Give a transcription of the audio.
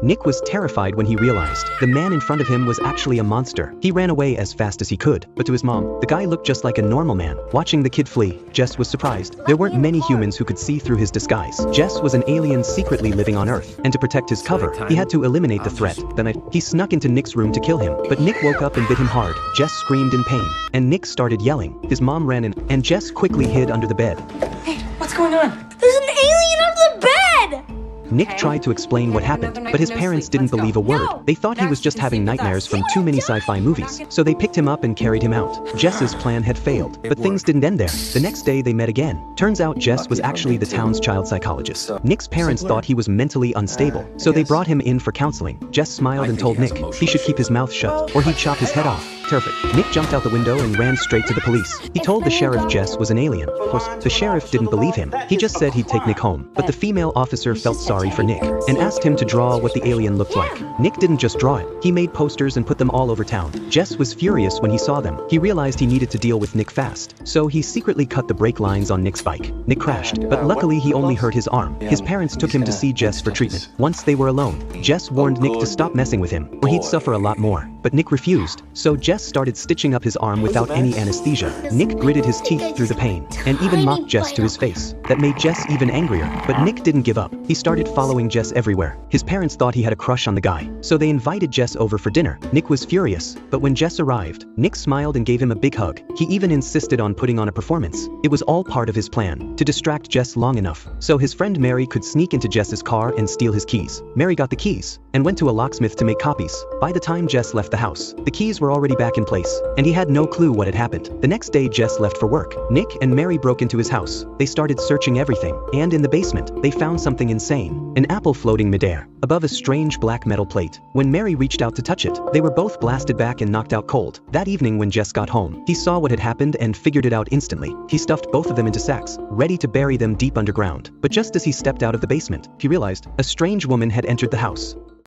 Nick was terrified when he realized the man in front of him was actually a monster. He ran away as fast as he could, but to his mom, the guy looked just like a normal man. Watching the kid flee, Jess was surprised. There weren't many humans who could see through his disguise. Jess was an alien secretly living on Earth, and to protect his cover, he had to eliminate the threat. Then he snuck into Nick's room to kill him, but Nick woke up and bit him hard. Jess screamed in pain, and Nick started yelling. His mom ran in, and Jess quickly hid under the bed. Hey, what's going on? There's an alien under the bed! Nick tried to explain what happened, but his parents didn't believe a word. They thought he was just having nightmares from too many sci-fi movies, so they picked him up and carried him out. Jess's plan had failed, but things didn't end there. The next day they met again. Turns out Jess was actually the town's child psychologist. Nick's parents thought he was mentally unstable, so they brought him in for counseling. Jess smiled and told Nick he should keep his mouth shut, or he'd chop his head off. Terrified, Nick jumped out the window and ran straight to the police. He told the sheriff Jess was an alien. Of course, the sheriff didn't believe him. He just said he'd take Nick home. But the female officer felt sorry for Nick and asked him to draw what the alien looked like. Nick didn't just draw it. He made posters and put them all over town. Jess was furious when he saw them. He realized he needed to deal with Nick fast, so he secretly cut the brake lines on Nick's bike. Nick crashed, but luckily he only hurt his arm. His parents took him to see Jess for treatment. Once they were alone, Jess warned Nick to stop messing with him, or he'd suffer a lot more. But Nick refused, so Jess started stitching up his arm without any anesthesia. Nick gritted his teeth through the pain, and even mocked Jess to his face. That made Jess even angrier, but Nick didn't give up. He started following Jess everywhere. His parents thought he had a crush on the guy, so they invited Jess over for dinner. Nick was furious, but when Jess arrived, Nick smiled and gave him a big hug. He even insisted on putting on a performance. It was all part of his plan, to distract Jess long enough, so his friend Mary could sneak into Jess's car and steal his keys. Mary got the keys, and went to a locksmith to make copies. By the time Jess left the house, the keys were already back in place, and he had no clue what had happened. The next day Jess left for work. Nick and Mary broke into his house. They started searching everything, and in the basement, they found something insane. An apple floating midair, above a strange black metal plate. When Mary reached out to touch it, they were both blasted back and knocked out cold. That evening when Jess got home, he saw what had happened and figured it out instantly. He stuffed both of them into sacks, ready to bury them deep underground. But just as he stepped out of the basement, he realized a strange woman had entered the house.